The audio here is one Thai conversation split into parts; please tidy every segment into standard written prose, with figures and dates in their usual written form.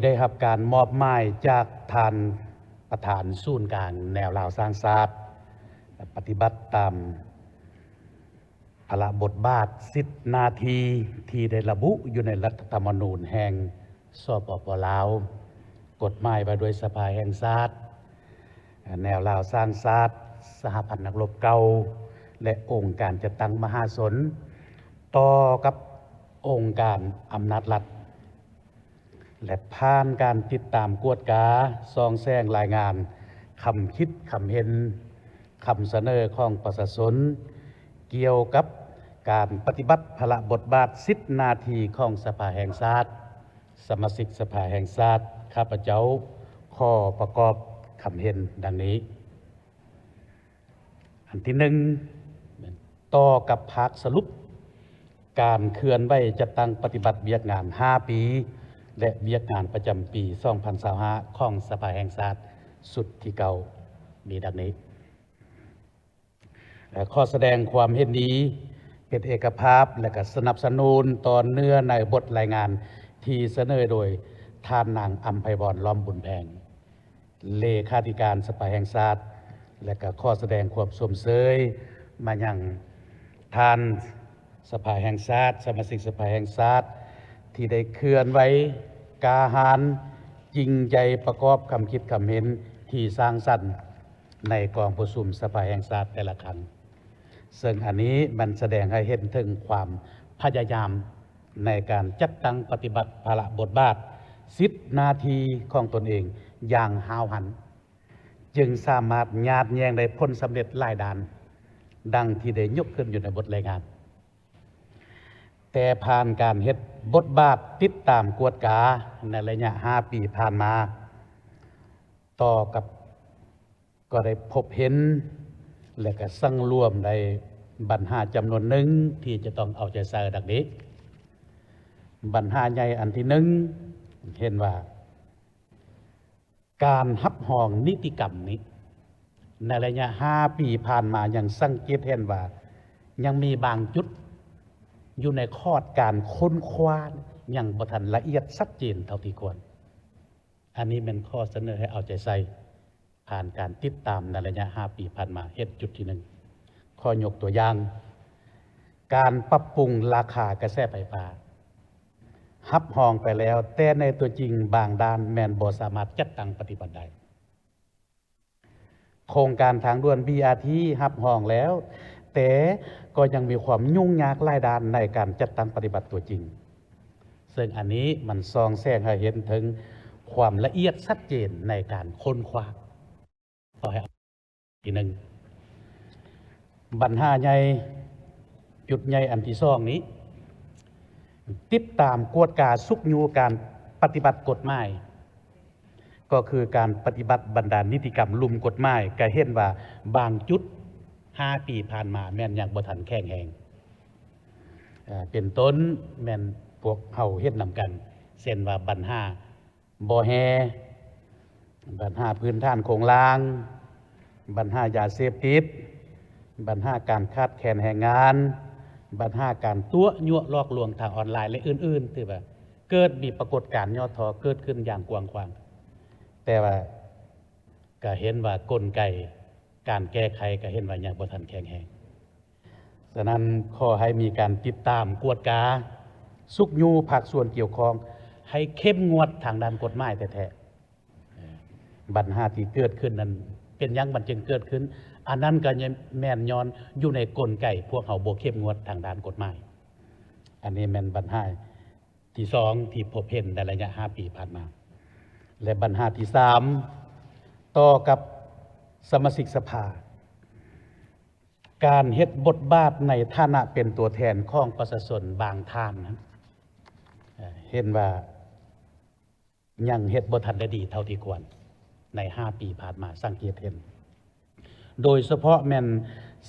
ได้รับการมอบหมายจากท่านประธานศูนย์กลางแนวลาวสร้างชาติปฏิบัติตามพระบทบาท10 นาทีที่ได้ระบุอยู่ในรัฐธรรมนูญแห่งสปป.ลาวกฎหมายไว้โดยสภาแห่งชาติแนวลาวสร้างชาติสหพันธ์นักรบเก่าและองค์การจัดตั้งมหาชนต่อกับองค์การอำนาจรัฐและผ่านการติดตามกวดกาซองแซงรายงานคำคิดคำเห็นคำเสนอของประชาชนเกี่ยวกับการปฏิบัติพระบทบาท10 นาทีของสภาแห่งชาติสมาชิกสภาแห่งชาติข้าพเจ้าขอประกอบคำเห็นดังนี้อันที่หนึ่งต่อกับภาคสรุปการเคลื่อนไหวจัดตั้งปฏิบัติเวียกงาน5 ปีและเวียกงานประจำปี2025ของสภาแห่งชาติสุดที่เก่ามีดังนี้ข้อแสดงความเห็นนี้เป็นเอกภาพและก็สนับสนุนต่อเนื้อในบทรายงานที่เสนอโดยท่านนางอัมไพวรล้อมบุญแพงเลขาธิการสภาแห่งชาติและก็ข้อแสดงความสมเสยมาอย่างท่านสภาแห่งชาติสมาชิกสภาแห่งชาติที่ได้เคลื่อนไหวกาหารจริงใจประกอบคำคิดคำเห็นที่สร้างสรรค์ในกองประชุมสภาแห่งชาติแต่ละครั้งซึ่งอันนี้มันแสดงให้เห็นถึงความพยายามในการจัดตั้งปฏิบัติภาระบทบาท10 นาทีของตนเองอย่างห้าวหันจึงสามารถญาติแยงได้ผลสำเร็จหลายด้านดังที่ได้ยกขึ้นอยู่ในบทรายงานแต่ผ่านการเฮ็ดบทบาทติดตามกวดกาในระยะ5 ปีผ่านมาต่อกับก็ได้พบเห็นและก็สั่งรวมในปัญหาจำนวนหนึ่งที่จะต้องเอาใจใส่ดังนี้ปัญหาใหญ่อันที่หนึ่งเห็นว่าการหับห้องนิติกรรมนี้ในระยะ5 ปีผ่านมายังสังเกตเห็นว่ายังมีบางจุดอยู่ในข้อการค้นคว้ายังบ่ทันละเอียดชัดเจนเท่าที่ควรอันนี้เป็นข้อเสนอให้เอาใจใส่ผ่านการติดตามในระยะ5 ปีผ่านมาเหตุจุดที่หนึ่งข้อยกตัวอย่างการปรับปรุงราคากระแสไฟฟ้าหับห้องไปแล้วแต่ในตัวจริงบางด้านแม่นบ่สามารถจัดตั้งปฏิบัติได้โครงการทางด่วน BRT หับห้องแล้วแต่ก็ยังมีความยุ่งยากหลายด้านในการจัดตั้งปฏิบัติตัวจริงซึ่งอันนี้มันซองแซงให้เห็นถึงความละเอียดชัดเจนในการค้นคว้าต่อให้ทีหนึ่งปัญหาใหญ่จุดใหญ่อันที่สองนี้ติดตามกวดกาสุกยูการปฏิบัติกฎหมายก็คือการปฏิบัติบรรดานิติกรรมลุมกฎหมายก็เห็นว่าบางจุด5 ปีผ่านมาแม่นยังบ่ทันแข็งแรงเป็นต้นแม่นพวกเฮาเฮ็ดนำกันเช่นว่าปัญหาบ่แฮปัญหาพื้นฐานโครงล่างปัญหายาเสพติดปัญหาการขาดแคลนแรงงานปัญหาการตัวยั่วลอกลวงทางออนไลน์และอื่นๆที่ว่าเกิดมีปรากฏการณ์ย่อท้อเกิดขึ้นอย่างกว้างขวางแต่ว่าก็เห็นว่ากลไกการแก้ไขก็เห็นว่ายังบ่ทันแข็งแรงฉะนั้นขอให้มีการติดตามกวดกาสุกยูภาคส่วนเกี่ยวข้องให้เข้มงวดทางด้านกฎหมายแท้ๆปัญหาที่เกิดขึ้นนั้นเป็นยังมันจึงเกิดขึ้นอันนั้นก็แม่นย้อนอยู่ในกลไกพวกเขาบ่เข้มงวดทางด้านกฎหมายอันนี้แม่นปัญหาที่2ที่พบเห็นในระยะ5 ปีผ่านมาและปัญหาที่3ต่อกับสมาชิกสภาการเฮ็ดบทบาทในฐานะเป็นตัวแทนของประชาชนบางท่านนั้นเห็นว่ายังเฮ็ดบ่ทันได้ดีเท่าที่ควรใน5 ปีผ่านมาสังเกตเห็นโดยเฉพาะแม่น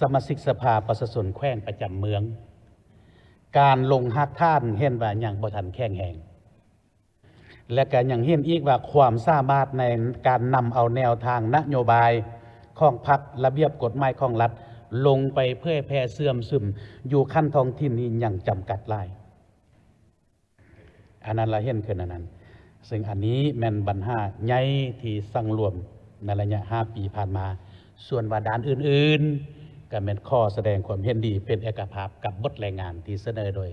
สมาชิกสภาประชาชนแขวงประจำเมืองการลงหักท่านเห็นว่ายังบ่ทันแข็งแรงและก็ยังเห็นอีกว่าความสามารถในการนำเอาแนวทางนโยบายของพรรคระเบียบกฎหมายของรัฐลงไปเพื่อแพร่เสื่อมซึมอยู่ขั้นท้องถิ่นนี้ยังจำกัดหลายอันนั้นเราเห็นขึ้นอันนั้น ซึ่งอันนี้แม่นปัญหาใหญ่ที่สังรวมในระยะ5 ปีผ่านมาส่วนว่าด้านอื่นๆก็แม่นข้อแสดงความเห็นดีเป็นเอกภาพกับบทรายงานที่เสนอโดย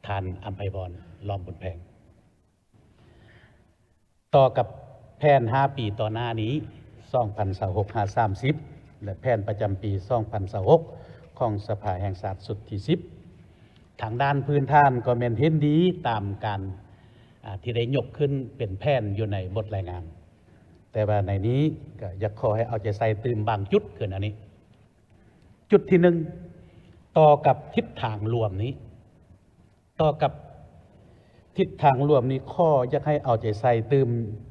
ท่านอัมไพพรล้อมบุญแพงต่อกับแผน5 ปีต่อหน้านี้2026-530และแผนประจำปี2026ของสภาแห่งชาติสุดที่10ทางด้านพื้นฐานก็แม่นเห็นดีตามการที่ได้ยกขึ้นเป็นแผนอยู่ในบทรายงานแต่ว่าในนี้ก็อยากขอให้เอาใจใส่ตื่มบางจุดขึ้นอันนี้จุดที่หนึ่งต่อกับทิศทางรวมนี้ต่อกับทิศทางรวมนี้ข้ออยากให้เอาใจใส่ตื่ม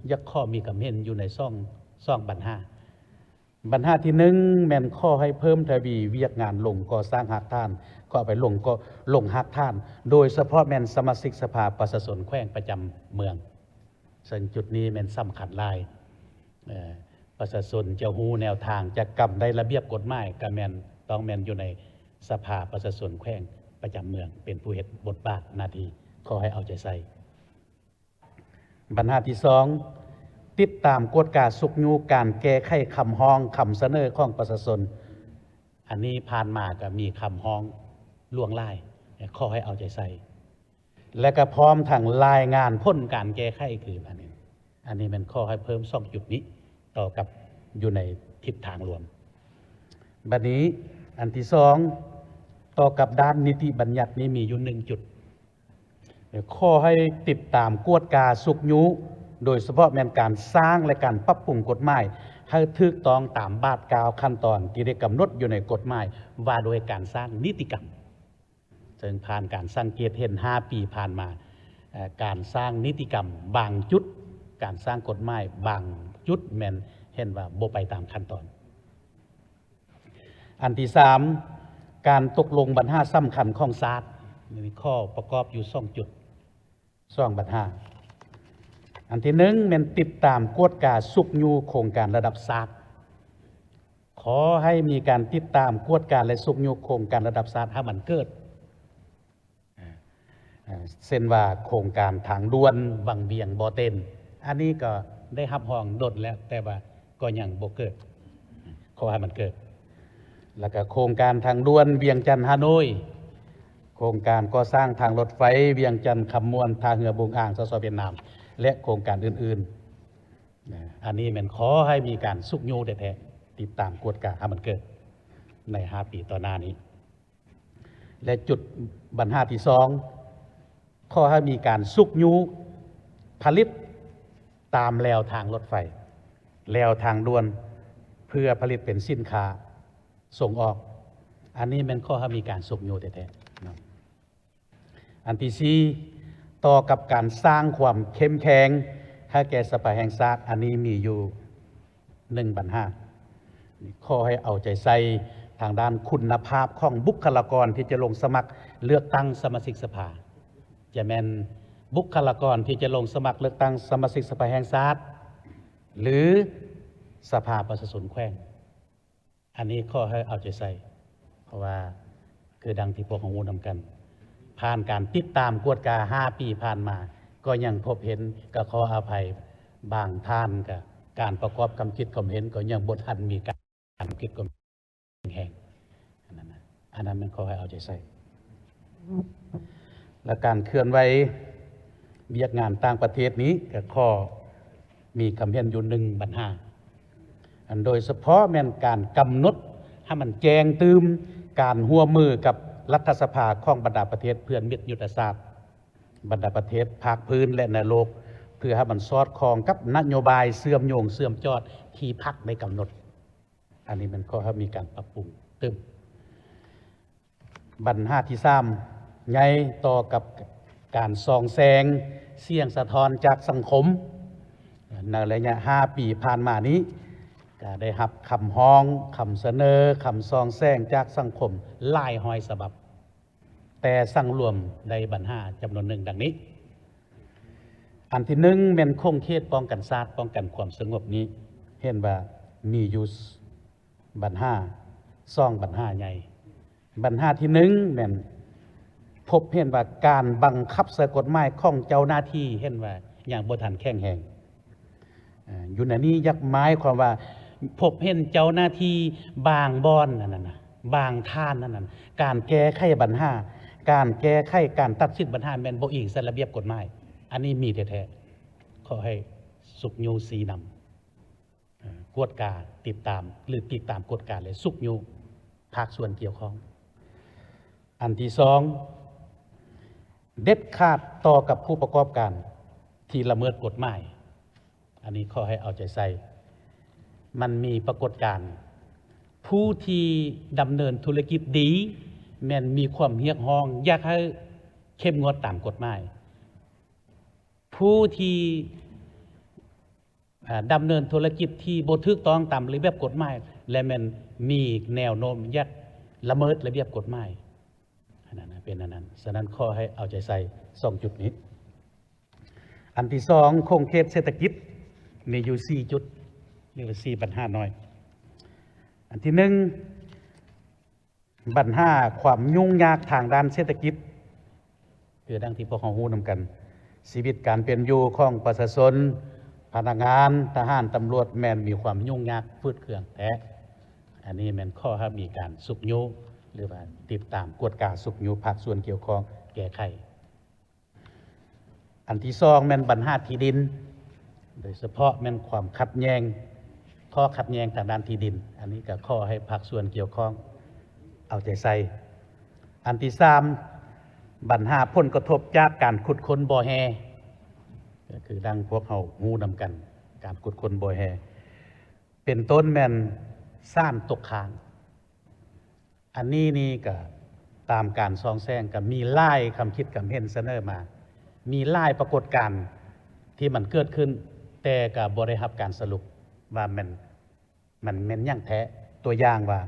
อยากข้อมีคำเห็นอยู่ในซ่องบรรหาที่หนึ่งแม่นข้อให้เพิ่มทวีเวียกงานลงก่อสร้างหักท่านก็ไปลงก็ลงหักท่านโดยเฉพาะแม่นสมาชิกสภาประชาชนแขวงประจำเมืองซึ่งจุดนี้แม่นสำคัญหลายประชาชนจะฮู้แนวทางจะกำได้ระเบียบกฎหมายก็แม่นต้องแม่นอยู่ในสภาประชาชนแขวงประจำเมืองเป็นผู้เฮ็ดบทบาทหน้าที่ขอให้เอาใจใส่ปัญหาที่สองติดตามกฎการสุกยูการแก้ไขคำห้องคำเสนอของประชาชนอันนี้ผ่านมาก็มีคำห้องล่วงไล่ขอให้เอาใจใส่และก็พร้อมทั้งรายงานพ้นการแก้ไขคืออันนี้มันข้อให้เพิ่ม2 จุดนี้ต่อกับอยู่ในทิศทางรวมบัดนี้อันที่สองต่อกับด้านนิติบัญญัตินี้มีอยู่1 จุดข้อให้ติดตามกวดกาสุกยูโดยเฉพาะแม่นการสร้างและการปรับปรุงกฎหมายให้ถูกต้องตามบาทกาวขั้นตอนที่ได้กำหนดอยู่ในกฎหมายว่าโดยการสร้างนิติกรรมซึ่งผ่านการสังเกตเห็น5 ปีผ่านมาการสร้างนิติกรรมบางจุดการสร้างกฎหมายบางจุดแม่นเห็นว่าบ่ไปตามขั้นตอนอันที่3การตกลงปัญหาสำคัญของศาลมีข้อประกอบอยู่2 จุด2 ปัญหาอันที่หนึ่งแม่นติดตามกวดกาสุกยูโครงการระดับศาสตร์ขอให้มีการติดตามกวดการและสุกยูโครงการระดับศาสตร์ให้มันเกิดเส้นว่าโครงการทางด่วนวังเบียงบ่อเต็นอันนี้ก็ได้รับห้องดดแล้วแต่ว่าก็ยังบ่เกิดขอให้มันเกิดแล้วก็โครงการทางด่วนเวียงจันทน์ฮานอยโครงการก่อสร้างทางรถไฟเวียงจันทน์คำมวนท่าเรือบุงอ่างสสเวียดนามและโครงการอื่นๆอันนี้มันขอให้มีการสุกยูแท้ๆติดตามกวดกาให้มันเกิดใน5 ปีต่อหน้านี้และจุดปัญหาที่2ข้อให้มีการสุกยูผลิตตามแนวทางรถไฟแนวทางด่วนเพื่อผลิตเป็นสินค้าส่งออกอันนี้มันข้อให้มีการสุกยูแท้ๆอันที่4ต่อกับการสร้างความเข้มแข็งให้แก่สภาแห่งชาติอันนี้มีอยู่1 ปัญหาข้อให้เอาใจใส่ทางด้านคุณภาพของบุคลากรที่จะลงสมัครเลือกตั้งสมาชิกสภาจะแม่นบุคลากรที่จะลงสมัครเลือกตั้งสมาชิกสภาแห่งชาติหรือสภาประชาชนแขวงอันนี้ข้อให้เอาใจใส่เพราะว่าคือดังที่พวกของงูนำกันผ่านการติดตามกวดกา5 ปีผ่านมาก็ยังพบเห็นก็ขออภัยบางท่านกับการประกอบคำคิดความเห็นก็ยังบ่ทันมีการคิดความแห่งอันนั้นมันขอให้เอาใจใส่และการเคลื่อนไหวเวียกงานต่างประเทศนี้ก็ข้อมีคำเห็นอยู่1 ปัญหาอันโดยเฉพาะแม่นการกำหนดให้มันแจงตืมการร่วมมือกับรัฐสภาของบรรดาประเทศเพื่อนมิตรยุทธศาสตร์บรรดาประเทศภาคพื้นและในโลกเพื่อให้มันสอดคล้องกับนโยบายเสื่อมโยงเสื่อมจอดที่พรรคได้กำหนดอันนี้มันก็ให้มีการปรับปรุงเติมปัญหาที่3ใหญ่ต่อกับการส่องแสงเสียงสะท้อนจากสังคมในระยะ5 ปีผ่านมานี้ก็ได้รับคำฮ้องคำเสนอคำส่องแสงจากสังคมหลายร้อยฉบับแต่สั่งรวมในปัญหาจำนวน1 ดังนี้อันที่1เป็นคงเขตป้องกันชาติป้องกันความสงบนี้เห็นว่ามีอยู่ปัญหา2 ปัญหาใหญ่ปัญหาที่1เป็นพบเห็นว่าการบังคับใช้กฎหมายของเจ้าหน้าที่เห็นว่า อย่างบ่ทันแข็งแรงอยู่ในนี้ยักหมายความว่าพบเห็นเจ้าหน้าที่บางบอนนั่นน่ะบางท่านนั่นน่ะการแก้ไขปัญหาการแก้ไขการตัดสินปัญหาแม่นบ่อิงระเบียบกฎหมายอันนี้มีแท้ๆขอให้สุขยูสีนำกวดกาติดตามหรือติดตามกฎการเลยสุขยูภาคส่วนเกี่ยวข้องอันที่สองเด็ดขาดต่อกับผู้ประกอบการที่ละเมิดกฎหมายอันนี้ขอให้เอาใจใส่มันมีปรากฏการณ์ผู้ที่ดำเนินธุรกิจดีแม่นมีความเรียกร้องอยากให้เข้มงวดตามกฎหมายผู้ที่ดำเนินธุรกิจที่บ่ถูกต้องตามระเบียบกฎหมายและมันมีแนวโน้มอยากละเมิดระเบียบกฎหมายอันนั้นเป็นอันนั้นฉะนั้นขอให้เอาใจใส่2จุดนี้อันที่สองโครงเขตเศรษฐกิจมีอยู่4จุดเรียกว่า4ปัญหาน้อยอันที่1ปัญหาความยุ่งยากทางด้านเศรษฐกิจคือดังที่พวกเรารู้นำกันชีวิตการเป็นอยู่ของประชาชนพนักงานทหารตำรวจแม่นมีความยุ่งยากฟืดเครื่องแท้อันนี้แม่นข้อห้ามมีการสุกยุหรือว่าติดตามกวดกาสุกยุภาคส่วนเกี่ยวข้องแก้ไขอันที่สองแม่นปัญหาที่ดินโดยเฉพาะแม่นความขัดแย้งข้อขัดแย้งทางด้านที่ดินอันนี้ก็ข้อให้ภาคส่วนเกี่ยวข้องเอาใจใส่อันที่สามปัญหาผลกระทบจากการขุดค้นบ่อแฮก็คือดังพวกเขางูนำกันการขุดค้นบ่อแฮเป็นต้นแม่นซ่านตกค้างอันนี้นี่ก็ตามการซองแซงกับมีไล่คำคิดกับเห็นเสนอมามีไล่ปรากฏการณ์ที่มันเกิดขึ้นแต่กับบริหับการสรุปว่ามันยั่งแท้ตัวอย่างว่า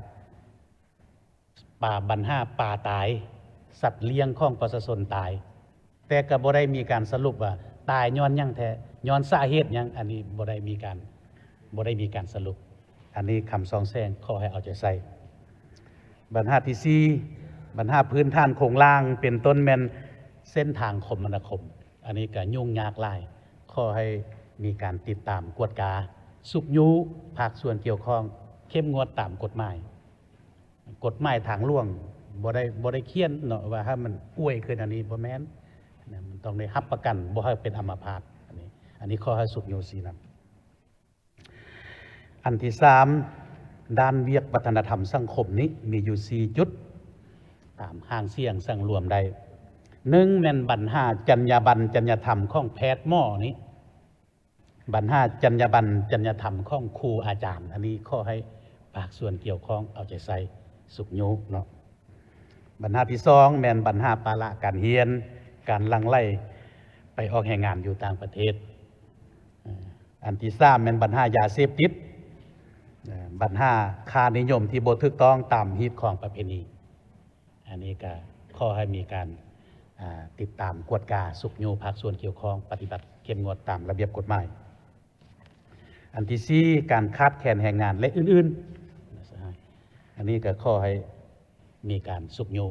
ป่าบันห้าป่าตายสัตว์เลี้ยงของประชาชนตายแต่ก็บ่ได้มีการสรุปว่าตายย้อนยั่งแท้ย้อนสาเหตุยังอันนี้บ่ได้มีการสรุปอันนี้คำซองแซงขอให้เอาใจใส่ปัญหาที่4ปัญหาพื้นฐานโครงล่างเป็นต้นแม่นเส้นทางคมนาคมอันนี้ก็ยุ่งยากหลายขอให้มีการติดตามกวดกาสุกยุภาคส่วนเกี่ยวข้องเข้มงวดตามกฎหมายทางหลวงบ่ได้เขียนเนาะว่าถ้ามันอ้วยขึ้นอันนี้บ่แม่นมันต้องได้รับประกันบ่ให้เป็นอัมพาตอันนี้ข้อให้สุกยุสีนำอันที่3ด้านเวียกวัฒนธรรมสังคมนี้มีอยู่4จุดตามห้างเสียงสังรวมได้1แม่นปัญหาจรรยาบรรณจรรยธรรมของแพทย์หมอนี้ปัญหาจรรยาบรรณจรรยธรรมของครูอาจารย์อันนี้ข้อให้ภาคส่วนเกี่ยวข้องเอาใจใส่สุกยุเนาะปัญหาที่2แม่นปัญหาภาระการเรียนการลังไล่ไปออกแห่งงานอยู่ต่างประเทศอันที่3แม่นปัญหายาเสพติดปัญหาค่านิยมที่บ่ถูกต้องตามฮีตของประเพณีอันนี้ก็ข้อให้มีการติดตามกวดกาสุกยุภาคส่วนเกี่ยวข้องปฏิบัติเข้มงวดตามระเบียบกฎหมายอันที่4การขาดแคลนแรงงานและอื่นๆอันนี้ก็ข้อให้มีการสุกยุ